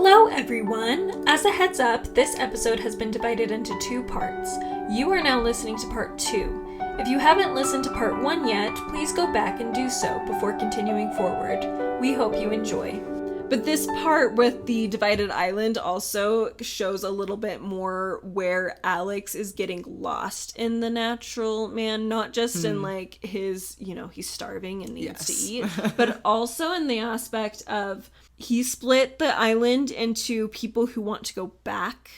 Hello everyone! As a heads up, this episode has been divided into 2 parts. You are now listening to part 2. If you haven't listened to part 1 yet, please go back and do so before continuing forward. We hope you enjoy. But this part with the divided island also shows a little bit more where Alex is getting lost in the natural man, not just in like his, he's starving and needs to eat, but also in the aspect of he split the island into people who want to go back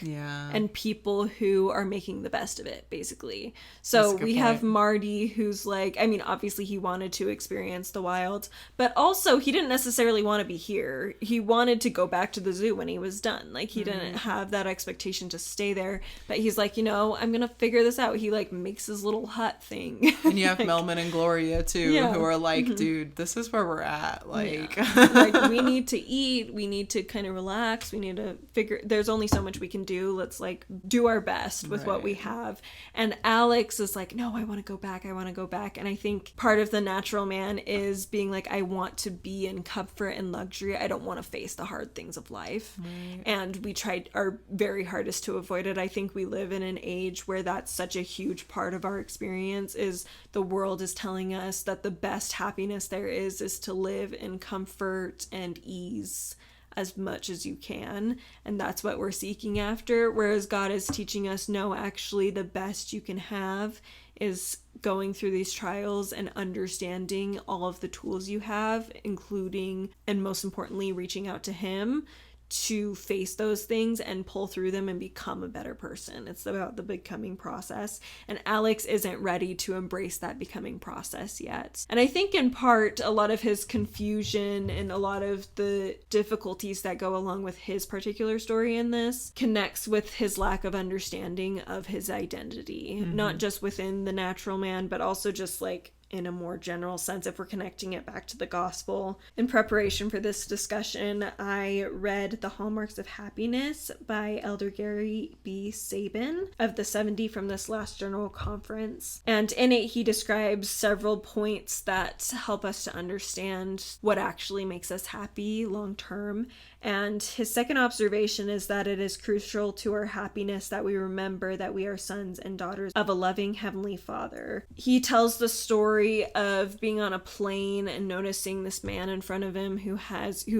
and people who are making the best of it, basically. So we have Marty, who's like, I mean, obviously he wanted to experience the wild, but also he didn't necessarily want to be here. He wanted to go back to the zoo when he was done. Like, he didn't have that expectation to stay there, but he's like, I'm gonna figure this out. He like makes his little hut thing. And you have Melman and Gloria too, who are like, dude, this is where we're at. Like, like, we need to eat, we need to kind of relax, we need to figure, there's only so much we can do, let's like do our best with what we have. And Alex is like, no, I want to go back, and I think part of the natural man is being like, I want to be in comfort and luxury, I don't want to face the hard things of life. And we tried our very hardest to avoid it. I think we live in an age where that's such a huge part of our experience, is the world is telling us that the best happiness there is to live in comfort and ease as much as you can, and that's what we're seeking after, whereas God is teaching us, no, actually the best you can have is going through these trials and understanding all of the tools you have, including, and most importantly, reaching out to him to face those things and pull through them and become a better person. It's about the becoming process, and Alex isn't ready to embrace that becoming process yet. And I think in part a lot of his confusion and a lot of the difficulties that go along with his particular story in this connects with his lack of understanding of his identity, not just within the natural man, but also just like in a more general sense, if we're connecting it back to the gospel. In preparation for this discussion, I read The Hallmarks of Happiness by Elder Gary B. Sabin of the 70 from this last general conference. And in it, he describes several points that help us to understand what actually makes us happy long term. And his second observation is that it is crucial to our happiness that we remember that we are sons and daughters of a loving Heavenly Father. He tells the story of being on a plane and noticing this man in front of him who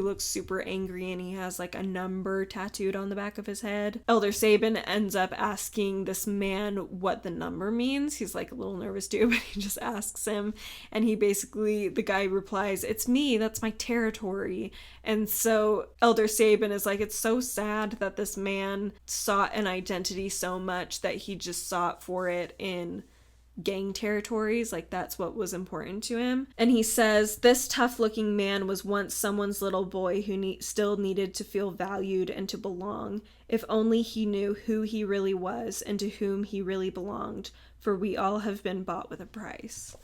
looks super angry, and he has like a number tattooed on the back of his head. Elder Sabin ends up asking this man what the number means. He's like a little nervous too, but he just asks him, and the guy replies, "It's me, that's my territory." And so Elder Sabin is like, it's so sad that this man sought an identity so much that he just sought for it in gang territories. Like, that's what was important to him. And he says, this tough-looking man was once someone's little boy who still needed to feel valued and to belong. If only he knew who he really was and to whom he really belonged, for we all have been bought with a price.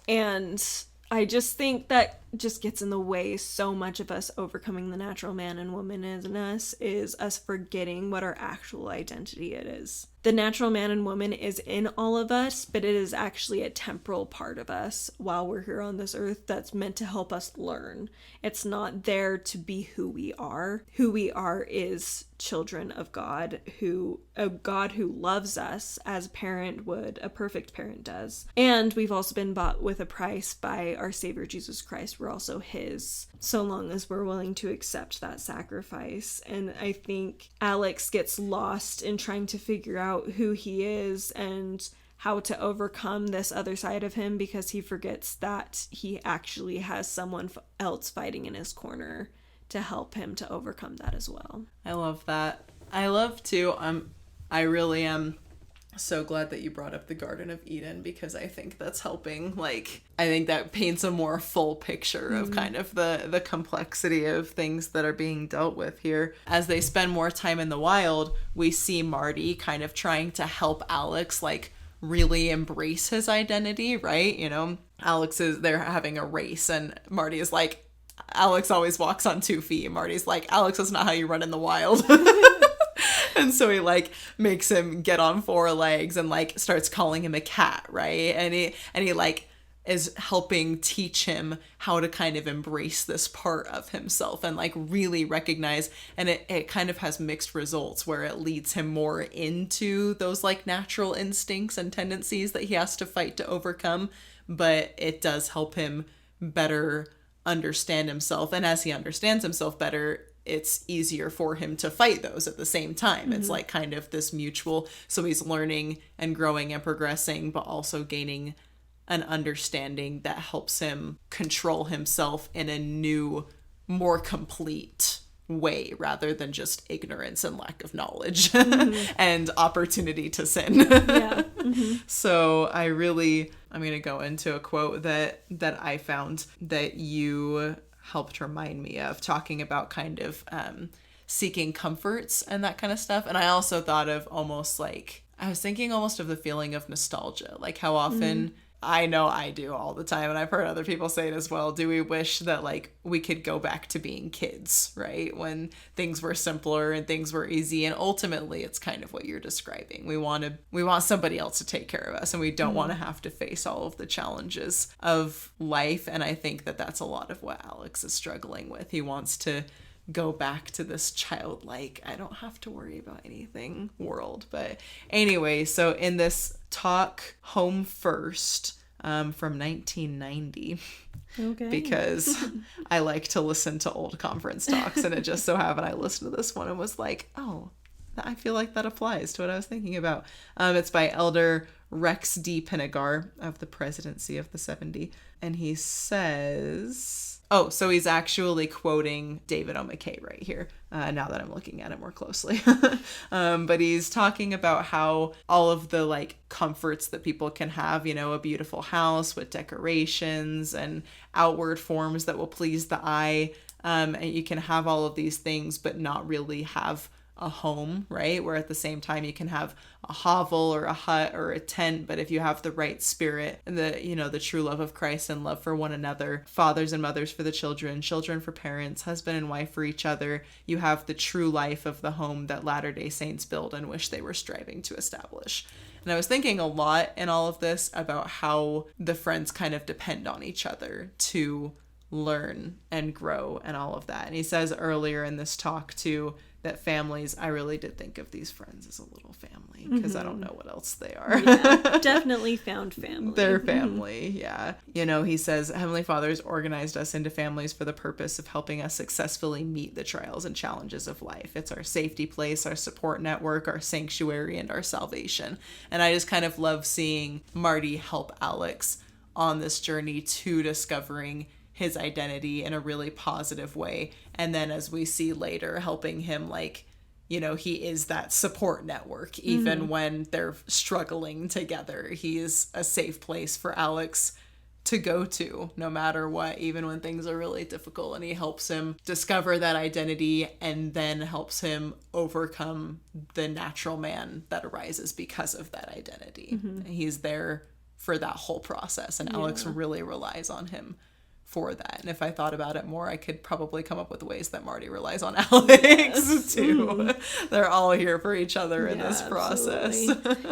And I just think that just gets in the way so much of us overcoming the natural man and woman in us, is us forgetting what our actual identity it is. The natural man and woman is in all of us, but it is actually a temporal part of us while we're here on this earth that's meant to help us learn. It's not there to be who we are. Who we are is children of God, a God who loves us as a parent would, a perfect parent does. And we've also been bought with a price by our Savior Jesus Christ. We're also his, so long as we're willing to accept that sacrifice. And I think Alex gets lost in trying to figure out who he is and how to overcome this other side of him, because he forgets that he actually has someone else fighting in his corner to help him to overcome that as well. I love that. I love too. I really am so glad that you brought up the Garden of Eden, because I think that's helping. Like, I think that paints a more full picture of kind of the complexity of things that are being dealt with here. As they spend more time in the wild, we see Marty kind of trying to help Alex like really embrace his identity, right? They're having a race, and Marty is like, Alex always walks on 2 feet. And Marty's like, Alex, that's not how you run in the wild. And so he like makes him get on 4 legs and like starts calling him a cat, right? And he like is helping teach him how to kind of embrace this part of himself and like really recognize, and it kind of has mixed results where it leads him more into those like natural instincts and tendencies that he has to fight to overcome, but it does help him better understand himself. And as he understands himself better, it's easier for him to fight those at the same time. Mm-hmm. It's like kind of this mutual, so he's learning and growing and progressing, but also gaining an understanding that helps him control himself in a new, more complete way rather than just ignorance and lack of knowledge mm-hmm. and opportunity to sin. Yeah. Mm-hmm. So I'm going to go into a quote that I found that you helped remind me of, talking about kind of seeking comforts and that kind of stuff. And I also thought of almost like, I was thinking almost of the feeling of nostalgia, like how often I know I do all the time, and I've heard other people say it as well. Do we wish that like we could go back to being kids, right? When things were simpler and things were easy, and ultimately it's kind of what you're describing. We want somebody else to take care of us, and we don't want to have to face all of the challenges of life. And I think that that's a lot of what Alex is struggling with. He wants to go back to this childlike, I don't have to worry about anything world. But anyway, so in this talk, Home First, from 1990, okay, because I like to listen to old conference talks, and it just so happened I listened to this one and was like, oh, I feel like that applies to what I was thinking about. It's by Elder Rex D. Pinegar of the Presidency of the 70, and he says... Oh, so he's actually quoting David O. McKay right here, now that I'm looking at it more closely. But he's talking about how all of the like comforts that people can have, you know, a beautiful house with decorations and outward forms that will please the eye. And you can have all of these things, but not really have a home, right? Where at the same time you can have a hovel or a hut or a tent, but if you have the right spirit and the true love of Christ and love for one another, fathers and mothers for the children, children for parents, husband and wife for each other, you have the true life of the home that Latter-day Saints build and wish they were striving to establish. And I was thinking a lot in all of this about how the friends kind of depend on each other to learn and grow and all of that. And he says earlier in this talk too, that families, I really did think of these friends as a little family, because I don't know what else they are. Yeah, definitely found family. They're family, yeah. You know, he says, Heavenly Father has organized us into families for the purpose of helping us successfully meet the trials and challenges of life. It's our safety place, our support network, our sanctuary, and our salvation. And I just kind of love seeing Marty help Alex on this journey to discovering his identity in a really positive way. And then as we see later, helping him, like, you know, he is that support network, even when they're struggling together. He is a safe place for Alex to go to no matter what, even when things are really difficult. And he helps him discover that identity and then helps him overcome the natural man that arises because of that identity. He's there for that whole process, and Alex really relies on him for that. And if I thought about it more, I could probably come up with ways that Marty relies on Alex too. They're all here for each other in this process.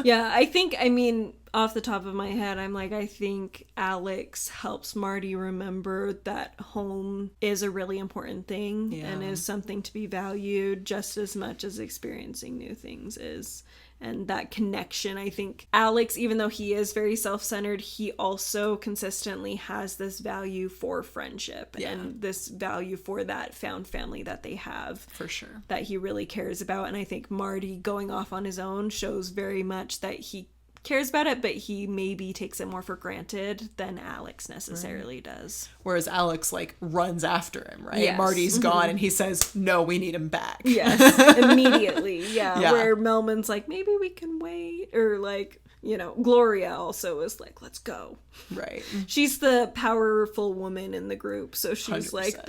Yeah, I mean, off the top of my head, I'm like, I think Alex helps Marty remember that home is a really important thing and is something to be valued just as much as experiencing new things is. And that connection, I think Alex, even though he is very self-centered, he also consistently has this value for friendship and this value for that found family that they have. For sure. That he really cares about. And I think Marty going off on his own shows very much that he cares about it, but he maybe takes it more for granted than Alex necessarily does. Whereas Alex like runs after him, right? Yes. Marty's gone and he says, no, we need him back. Yes, immediately. Yeah. Where Melman's like, maybe we can wait, or like, you know, Gloria also is like, let's go. Right. She's the powerful woman in the group, so she's 100%. Like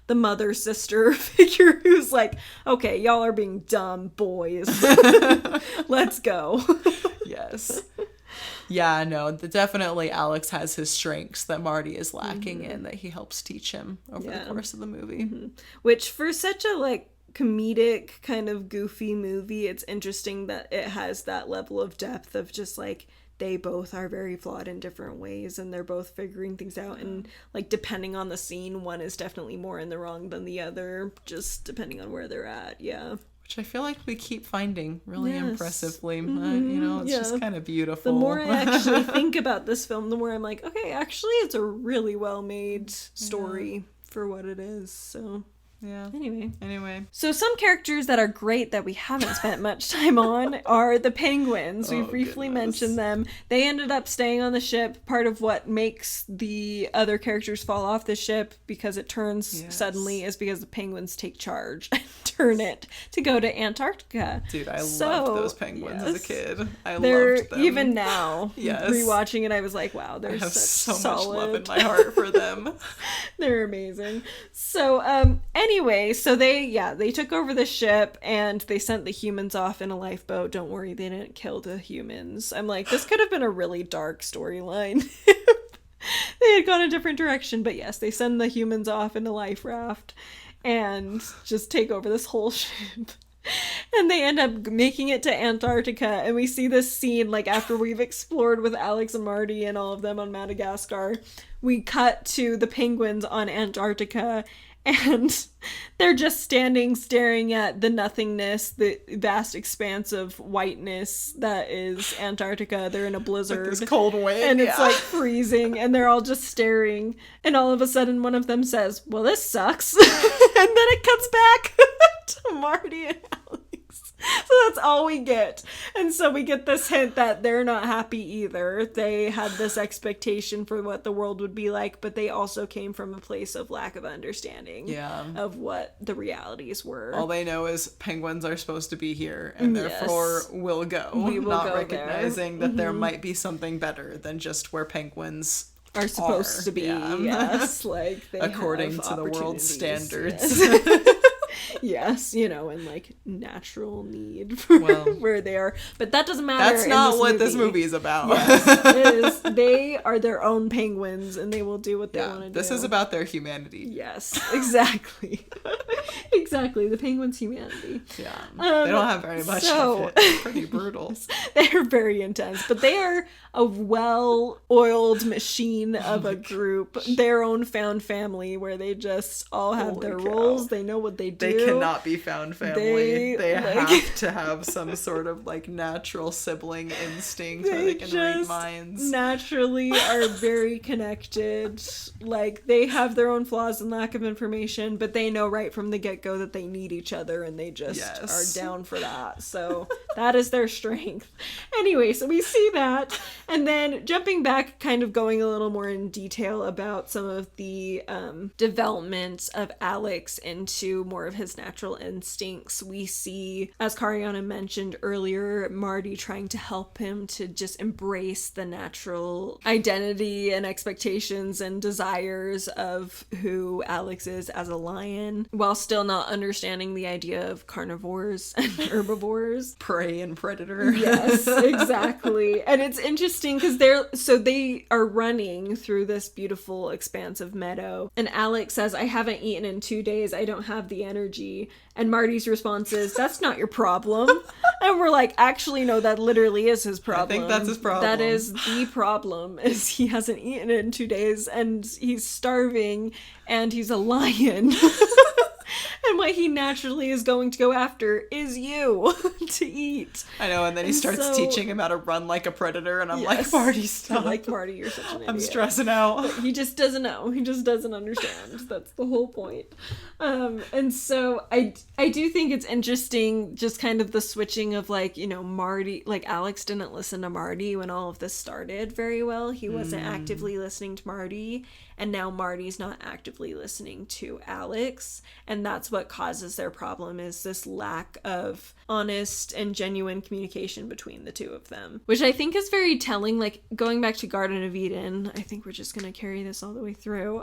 the mother sister figure who's like, okay, y'all are being dumb boys. Let's go. Yes. Yeah, no, definitely Alex has his strengths that Marty is lacking in, that he helps teach him over the course of the movie. Which, for such a like comedic kind of goofy movie, it's interesting that it has that level of depth of just like they both are very flawed in different ways, and they're both figuring things out, and like depending on the scene, one is definitely more in the wrong than the other, just depending on where they're at. Which I feel like we keep finding really impressively. Mm-hmm. It's just kind of beautiful. The more I actually think about this film, the more I'm like, okay, actually it's a really well made story for what it is. So yeah. Anyway. So some characters that are great that we haven't spent much time on are the penguins. We briefly mentioned them. They ended up staying on the ship. Part of what makes the other characters fall off the ship because it turns suddenly is because the penguins take charge and turn it to go to Antarctica. Dude, I loved those penguins as a kid. I they're, loved them. Even now, rewatching it, I was like, wow, they're so solid. much love in my heart for them. They're amazing. So, anyway, so they took over the ship and they sent the humans off in a lifeboat. Don't worry, they didn't kill the humans. I'm like, this could have been a really dark storyline. They had gone a different direction, but yes, they send the humans off in a life raft and just take over this whole ship. And they end up making it to Antarctica, and we see this scene, like, after we've explored with Alex and Marty and all of them on Madagascar, we cut to the penguins on Antarctica, and they're just standing staring at the nothingness, the vast expanse of whiteness that is Antarctica. They're in a blizzard. Like this cold wind. And it's like freezing, and they're all just staring. And all of a sudden one of them says, well, this sucks. And then it cuts back to Marty and Alex. So that's all we get. And so we get this hint that they're not happy either. They had this expectation for what the world would be like, but they also came from a place of lack of understanding of what the realities were. All they know is penguins are supposed to be here, and therefore will go. We will not go recognizing that there might be something better than just where penguins are supposed to be. Yes, like they according have to the world's standards. Yes. Yes, and like natural need for where they are, but that doesn't matter. That's not what this movie is about. Yes, it is. They are their own penguins, and they will do what they want to do. This is about their humanity. Yes, exactly. Exactly, the penguins' humanity. Yeah, they don't have very much of it. It's pretty brutal. They're very intense, but they are a well-oiled machine of a group, their own found family, where they just all have their roles. They know what they do. They cannot be found family. They have to have some sort of like natural sibling instinct where they can read minds. Naturally are very connected. Like they have their own flaws and lack of information, but they know right from the get-go that they need each other, and they just are down for that. So that is their strength. Anyway, so we see that, and then jumping back, kind of going a little more in detail about some of the development of Alex into more of his natural instincts. We see, as Kariana mentioned earlier, Marty trying to help him to just embrace the natural identity and expectations and desires of who Alex is as a lion, while still not understanding the idea of carnivores and herbivores. Prey and predator. Yes, exactly. And it's interesting because they are running through this beautiful expansive meadow, and Alex says, I haven't eaten in 2 days, I don't have the energy. And Marty's response is, that's not your problem. And we're like, actually, no, that literally is his problem. I think that's his problem. That is the problem, is he hasn't eaten in 2 days, and he's starving, and he's a lion. And what he naturally is going to go after is you to eat. I know, and then he starts teaching him how to run like a predator, and I'm like, Marty, stop. I'm like, Marty, you're such an idiot. I'm stressing out. But he just doesn't know. He just doesn't understand. That's the whole point. And so I do think it's interesting, just kind of the switching of like, Marty, like Alex didn't listen to Marty when all of this started very well. He wasn't actively listening to Marty. And now Marty's not actively listening to Alex. And that's what causes their problem, is this lack of honest and genuine communication between the two of them. Which I think is very telling. Like, going back to Garden of Eden, I think we're just going to carry this all the way through.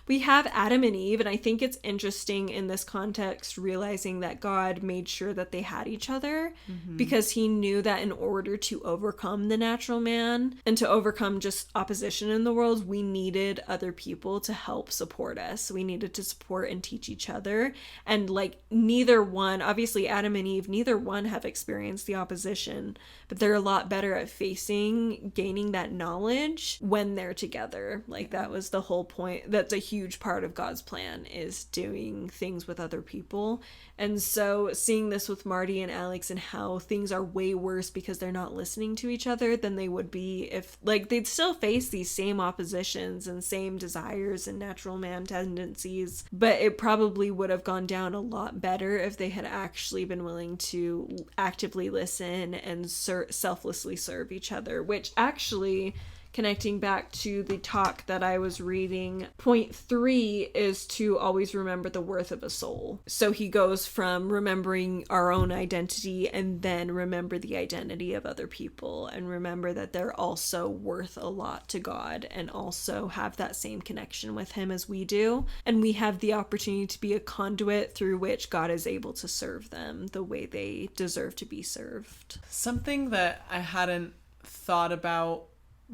We have Adam and Eve, and I think it's interesting in this context, realizing that God made sure that they had each other, because he knew that in order to overcome the natural man and to overcome just opposition in the world, we needed other other people to help support us. We needed to support and teach each other. And like neither one, obviously Adam and Eve, neither one have experienced the opposition, but they're a lot better at gaining that knowledge when they're together. Like that was the whole point. That's a huge part of God's plan, is doing things with other people. And so seeing this with Marty and Alex and how things are way worse because they're not listening to each other than they would be if, like, they'd still face these same oppositions and same desires and natural man tendencies, but it probably would have gone down a lot better if they had actually been willing to actively listen and selflessly serve each other, which actually, connecting back to the talk that I was reading, point 3 is to always remember the worth of a soul. So he goes from remembering our own identity and then remember the identity of other people and remember that they're also worth a lot to God and also have that same connection with him as we do. And we have the opportunity to be a conduit through which God is able to serve them the way they deserve to be served. Something that I hadn't thought about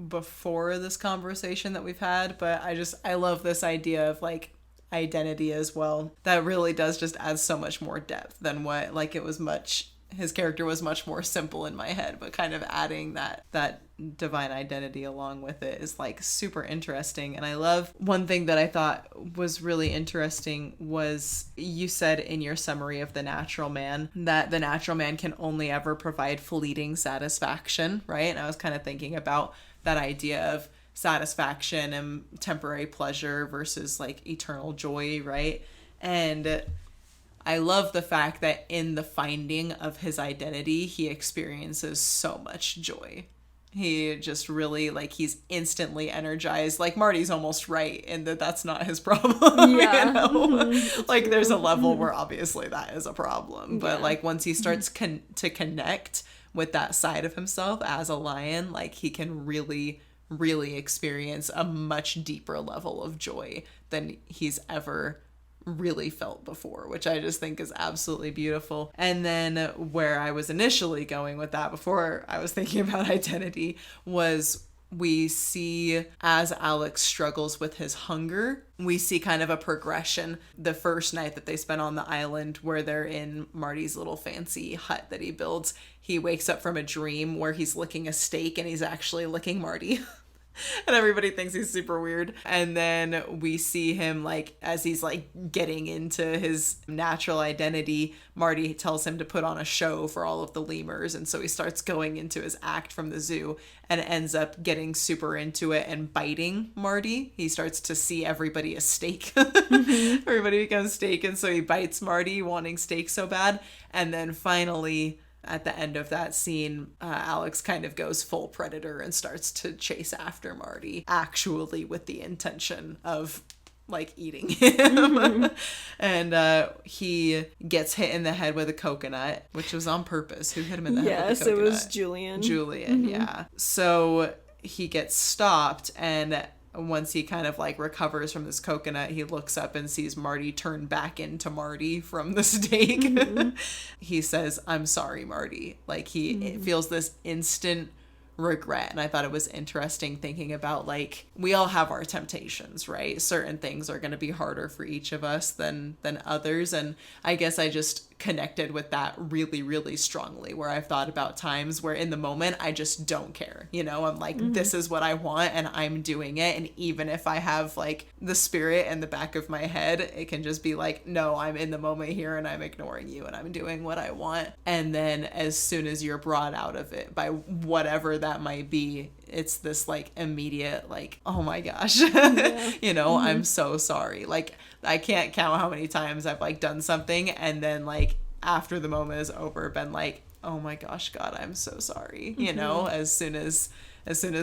before this conversation that we've had, but I love this idea of like identity as well. That really does just add so much more depth than what, like, his character was much more simple in my head, but kind of adding that divine identity along with it is like super interesting. And I love one thing that I thought was really interesting was you said in your summary of the natural man that the natural man can only ever provide fleeting satisfaction, right? And I was kind of thinking about that idea of satisfaction and temporary pleasure versus like eternal joy, right? And I love the fact that in the finding of his identity, he experiences so much joy. He just really, like, he's instantly energized. Like, Marty's almost right in that that's not his problem, yeah. you know? Mm-hmm. Like, true. there's a level where obviously that is a problem. But, Yeah. like, once he starts to connect with that side of himself as a lion, like, he can really, really experience a much deeper level of joy than he's ever really felt before, which I just think is absolutely beautiful. And then where I was initially going with that before I was thinking about identity was we see as Alex struggles with his hunger, we see kind of a progression. The first night that they spend on the island where they're in Marty's little fancy hut that he builds, he wakes up from a dream where he's licking a steak and he's actually licking Marty. And everybody thinks he's super weird. And then we see him, like, as he's, like, getting into his natural identity, Marty tells him to put on a show for all of the lemurs. And so he starts going into his act from the zoo and ends up getting super into it and biting Marty. He starts to see everybody as steak. Everybody becomes steak. And so he bites Marty, wanting steak so bad. And then finally, at the end of that scene, Alex kind of goes full predator and starts to chase after Marty, actually with the intention of, like, eating him. And he gets hit in the head with a coconut, which was on purpose. Who hit him in the head with a coconut? Yes, it was Julian. Yeah. So he gets stopped, and once he kind of, like, recovers from this coconut, he looks up and sees Marty turn back into Marty from the steak. He says, "I'm sorry, Marty." Like, he feels this instant regret. And I thought it was interesting thinking about, like, we all have our temptations, right? Certain things are going to be harder for each of us than others. And I guess I just connected with that really, really strongly, where I've thought about times where in the moment I just don't care. You know, I'm like, this is what I want and I'm doing it. And even if I have, like, the spirit in the back of my head, it can just be like, no, I'm in the moment here and I'm ignoring you and I'm doing what I want. And then as soon as you're brought out of it by whatever that might be, it's this, like, immediate, like, oh my gosh, you know, I'm so sorry. Like, I can't count how many times I've, like, done something and then, like, after the moment is over, been like, oh my gosh, God, I'm so sorry. You know, as soon as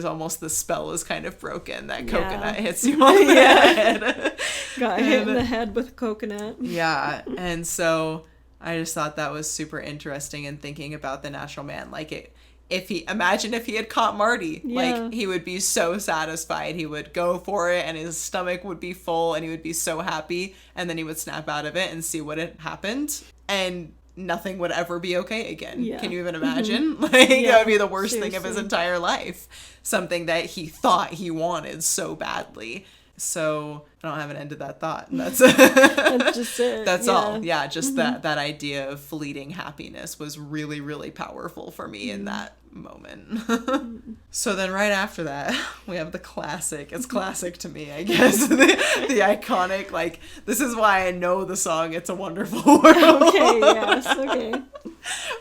almost the spell is kind of broken, that coconut hits you on the head. Got hit in the head with a coconut. Yeah. And so I just thought that was super interesting and thinking about the natural man. Like, imagine if he had caught Marty, like, he would be so satisfied. He would go for it and his stomach would be full and he would be so happy. And then he would snap out of it and see what had happened. And nothing would ever be okay again. Yeah. Can you even imagine? Like, that would be the worst thing of his entire life. Something that he thought he wanted so badly. So I haven't ended that thought. And that's That's just it. That's yeah. all. Yeah, just that idea of fleeting happiness was really, really powerful for me in that moment. So then right after that, we have the classic. It's classic to me, I guess. the iconic, like, this is why I know the song It's a Wonderful World. Okay, yes, okay.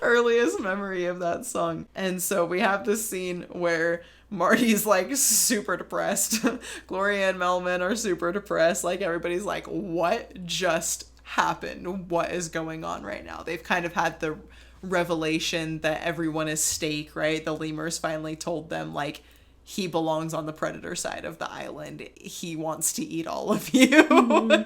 Earliest memory of that song. And so we have this scene where Marty's like super depressed. Gloria and Melman are super depressed. Like, everybody's like, what just happened? What is going on right now? They've kind of had the revelation that everyone is stake, right? The lemurs finally told them, like, he belongs on the predator side of the island. He wants to eat all of you.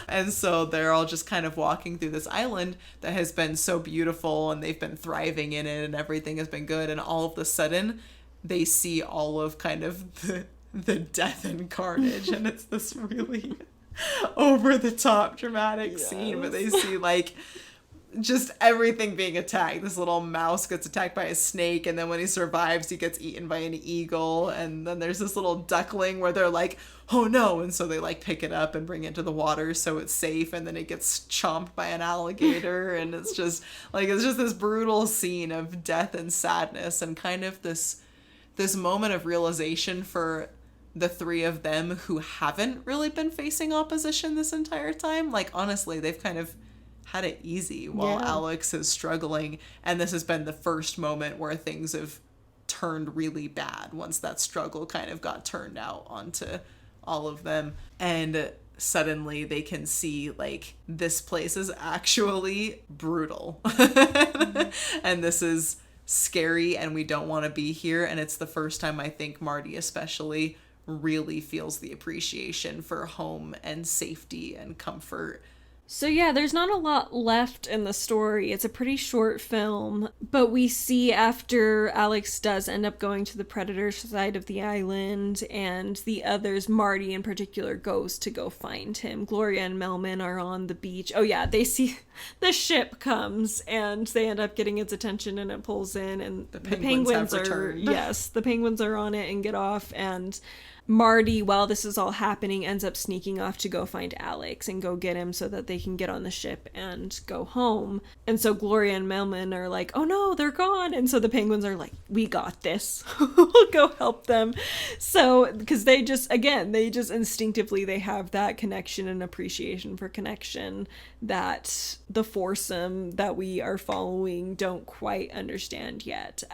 And so they're all just kind of walking through this island that has been so beautiful, and they've been thriving in it, and everything has been good. And all of a sudden, they see all of kind of the death and carnage. And it's this really over the top dramatic scene, but they see, like, just everything being attacked. This little mouse gets attacked by a snake, and then when he survives, he gets eaten by an eagle. And then there's this little duckling where they're like, oh no, and so they like pick it up and bring it to the water so it's safe, and then it gets chomped by an alligator. And it's just this brutal scene of death and sadness, and kind of this moment of realization for the three of them who haven't really been facing opposition this entire time. Like, honestly, they've kind of had it easy while Alex is struggling, and this has been the first moment where things have turned really bad once that struggle kind of got turned out onto all of them. And suddenly they can see, like, this place is actually brutal. And this is scary, and we don't want to be here. And it's the first time, I think, Marty especially really feels the appreciation for home and safety and comfort. So yeah, there's not a lot left in the story. It's a pretty short film, but we see after Alex does end up going to the predator side of the island, and the others, Marty in particular, goes to go find him. Gloria and Melman are on the beach. Oh yeah, they see the ship comes, and they end up getting its attention, and it pulls in, and the penguins have are, returned. yes, the penguins are on it and get off, and Marty, while this is all happening, ends up sneaking off to go find Alex and go get him so that they can get on the ship and go home. And so Gloria and Melman are like, oh no, they're gone. And so the penguins are like, we got this. We'll go help them. So, because they just instinctively, they have that connection and appreciation for connection that the foursome that we are following don't quite understand yet.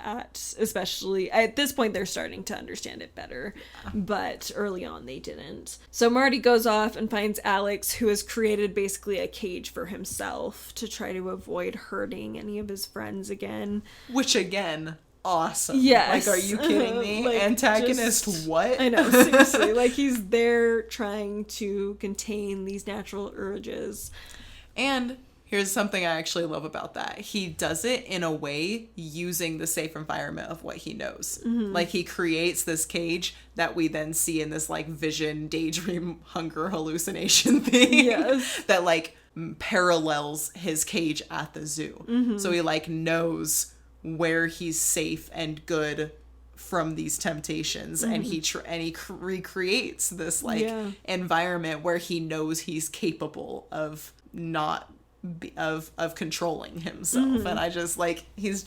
Especially at this point, they're starting to understand it better. But early on they didn't. So Marty goes off and finds Alex, who has created basically a cage for himself to try to avoid hurting any of his friends again. Which, again, awesome. Yes. Like, are you kidding me? Like, antagonist, what? I know, seriously. Like, he's there trying to contain these natural urges. And here's something I actually love about that. He does it in a way using the safe environment of what he knows. Mm-hmm. Like, he creates this cage that we then see in this, like, vision, daydream, hunger, hallucination thing. Yes. That, like, parallels his cage at the zoo. Mm-hmm. So he, like, knows where he's safe and good from these temptations. Mm-hmm. And he recreates this, like, environment where he knows he's capable of of controlling himself. Mm-hmm. And I just, like, he's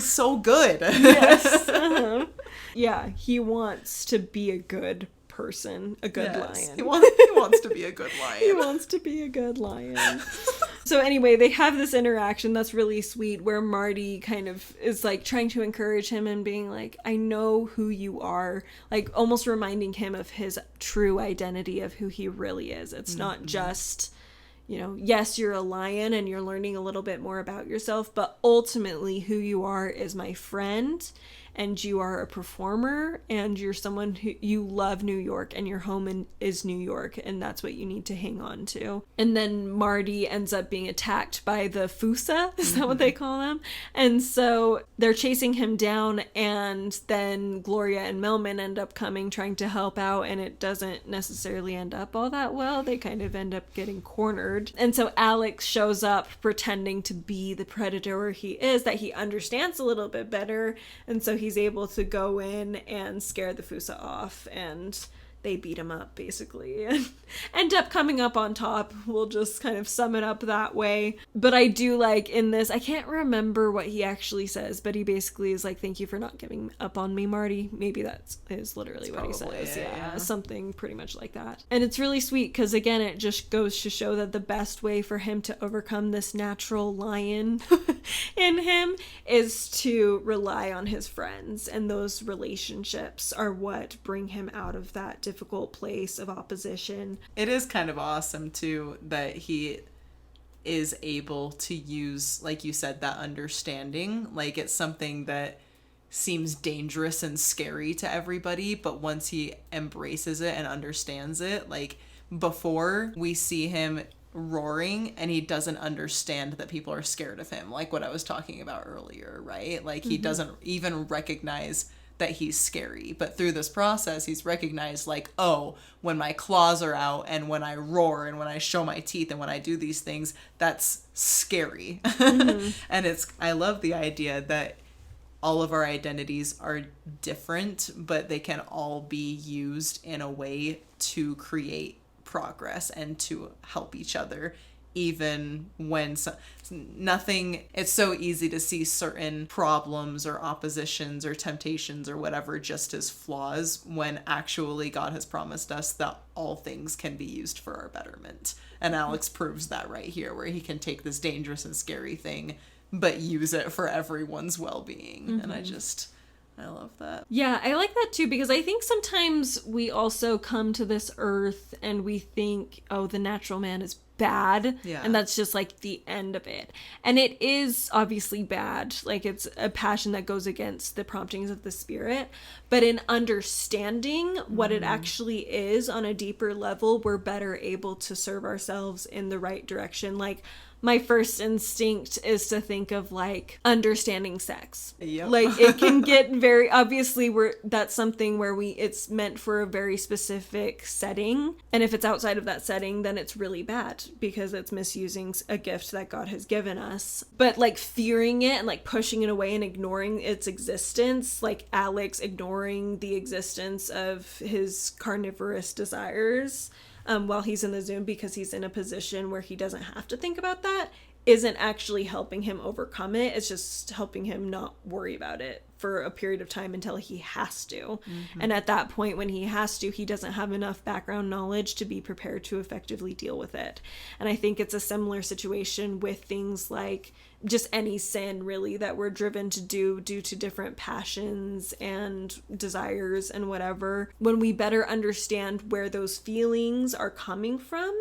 so good. Yes. Uh-huh. Yeah, he wants to be a good person, a good lion. He wants to be a good lion. He wants to be a good lion. So anyway, they have this interaction that's really sweet where Marty kind of is, like, trying to encourage him and being like, I know who you are, like, almost reminding him of his true identity of who he really is. It's not just, you know, yes, you're a lion and you're learning a little bit more about yourself, but ultimately who you are is my friend, and you are a performer, and you're someone who, you love New York, and your home is New York, and that's what you need to hang on to. And then Marty ends up being attacked by the Fusa, is that what they call them? And so they're chasing him down, and then Gloria and Melman end up coming, trying to help out, and it doesn't necessarily end up all that well. They kind of end up getting cornered. And so Alex shows up pretending to be the predator he is, that he understands a little bit better, and so he's able to go in and scare the Fusa off, and they beat him up, basically, and end up coming up on top. We'll just kind of sum it up that way. But I do like in this, I can't remember what he actually says, but he basically is like, thank you for not giving up on me, Marty. Maybe that is literally what he says. Yeah, something pretty much like that. And it's really sweet because, again, it just goes to show that the best way for him to overcome this natural lion in him is to rely on his friends, and those relationships are what bring him out of that difficult place of opposition. It is kind of awesome too that he is able to use, like you said, that understanding. Like, it's something that seems dangerous and scary to everybody, but once he embraces it and understands it, like, before we see him roaring and he doesn't understand that people are scared of him, like what I was talking about earlier, right? Like, he doesn't even recognize that he's scary, but through this process he's recognized, like, oh, when my claws are out and when I roar and when I show my teeth and when I do these things, that's scary. And I love the idea that all of our identities are different, but they can all be used in a way to create progress and to help each other, even when nothing, it's so easy to see certain problems or oppositions or temptations or whatever just as flaws, when actually God has promised us that all things can be used for our betterment. And Alex proves that right here, where he can take this dangerous and scary thing but use it for everyone's well-being. And I love that. Yeah, I like that too, because I think sometimes we also come to this earth and we think, oh, the natural man is bad. Yeah. And that's just like the end of it. And it is obviously bad. Like, it's a passion that goes against the promptings of the spirit. But in understanding what it actually is on a deeper level, we're better able to serve ourselves in the right direction. Like, my first instinct is to think of, like, understanding sex. Yep. Like, it can get very, obviously, that's something where it's meant for a very specific setting. And if it's outside of that setting, then it's really bad, because it's misusing a gift that God has given us. But, like, fearing it and, like, pushing it away and ignoring its existence, like Alex ignoring the existence of his carnivorous desires, while he's in the Zoom, because he's in a position where he doesn't have to think about that, isn't actually helping him overcome it. It's just helping him not worry about it for a period of time until he has to. And at that point, when he has to, he doesn't have enough background knowledge to be prepared to effectively deal with it. And I think it's a similar situation with things like just any sin, really, that we're driven to do due to different passions and desires and whatever. When we better understand where those feelings are coming from,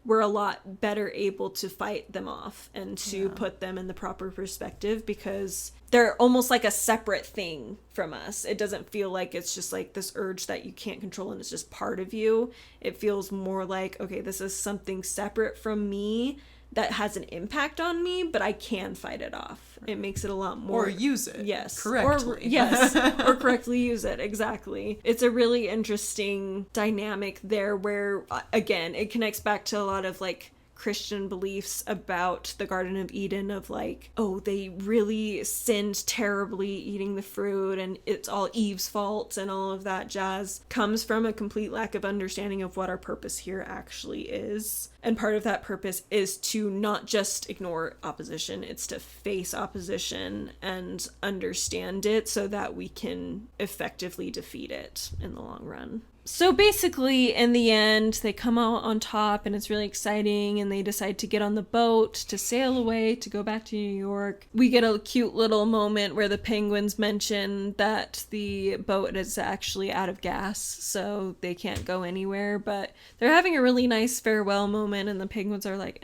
we're a lot better able to fight them off and to put them in the proper perspective, because they're almost like a separate thing from us. It doesn't feel like it's just like this urge that you can't control and it's just part of you. It feels more like, okay, this is something separate from me that has an impact on me, but I can fight it off. It makes it a lot more... Or use it. Yes. Correctly. Or correctly use it. Exactly. It's a really interesting dynamic there where, again, it connects back to a lot of, like, Christian beliefs about the Garden of Eden, of like, oh, they really sinned terribly eating the fruit and it's all Eve's fault and all of that jazz, comes from a complete lack of understanding of what our purpose here actually is. And part of that purpose is to not just ignore opposition, it's to face opposition and understand it so that we can effectively defeat it in the long run. So basically, in the end, they come out on top and it's really exciting, and they decide to get on the boat to sail away to go back to New York. We get a cute little moment where the penguins mention that the boat is actually out of gas, so they can't go anywhere, but they're having a really nice farewell moment, and the penguins are like,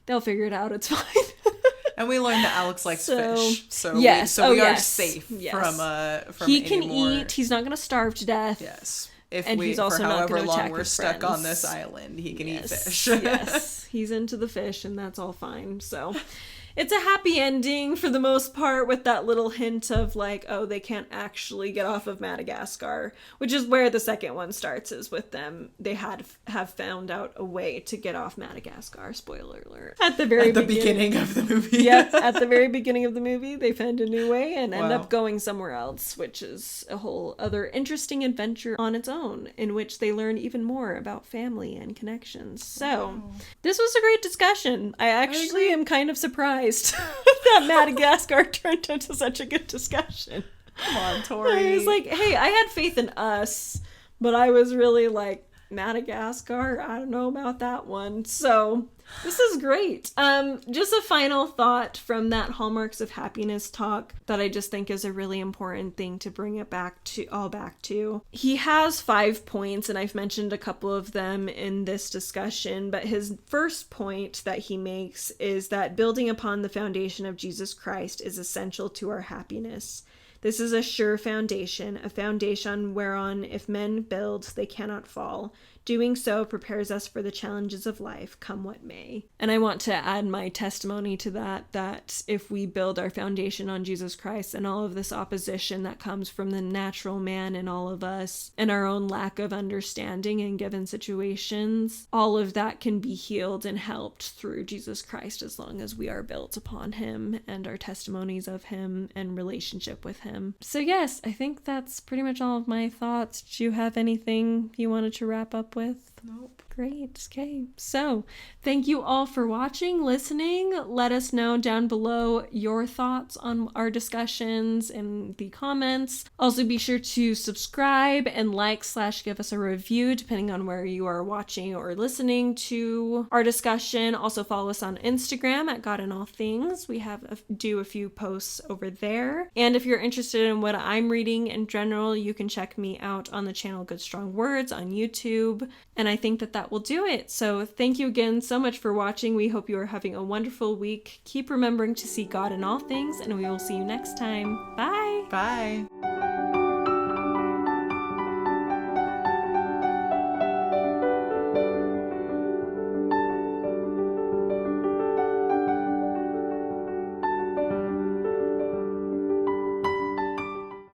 they'll figure it out, it's fine. And we learned that Alex likes fish, so yes. we are safe from he can any more... eat, he's not going to starve to death. Yes. If and we, he's also for not however going to long attack we're his stuck friends. on this island, he can eat fish. Yes, he's into the fish, and that's all fine. So It's a happy ending for the most part, with that little hint of like, oh, they can't actually get off of Madagascar, which is where the second one starts, is with them. They have found out a way to get off Madagascar. Spoiler alert. At the beginning of the movie. Yep, at the very beginning of the movie, they found a new way and end up going somewhere else, which is a whole other interesting adventure on its own, in which they learn even more about family and connections. So, this was a great discussion. I actually am kind of surprised that Madagascar turned into such a good discussion. Come on, Tori. I was like, hey, I had faith in us, but I was really like, Madagascar, I don't know about that one. So this is great. Just a final thought from that Hallmarks of Happiness talk that I just think is a really important thing to bring it back to. He has 5 points, and I've mentioned a couple of them in this discussion, but his first point that he makes is that building upon the foundation of Jesus Christ is essential to our happiness. This is a sure foundation, a foundation whereon if men build, they cannot fall. Doing so prepares us for the challenges of life, come what may. And I want to add my testimony to that if we build our foundation on Jesus Christ and all of this opposition that comes from the natural man in all of us and our own lack of understanding in given situations, all of that can be healed and helped through Jesus Christ as long as we are built upon him and our testimonies of him and relationship with him. So yes, I think that's pretty much all of my thoughts. Do you have anything you wanted to wrap up with? Nope. Great. Okay. So thank you all for watching, listening. Let us know down below your thoughts on our discussions in the comments. Also be sure to subscribe and like/give us a review depending on where you are watching or listening to our discussion. Also follow us on Instagram at God in All Things. We do a few posts over there. And if you're interested in what I'm reading in general, you can check me out on the channel Good Strong Words on YouTube. And I think that will do it. So thank you again so much for watching. We hope you are having a wonderful week. Keep remembering to see God in all things, and we will see you next time. Bye. Bye.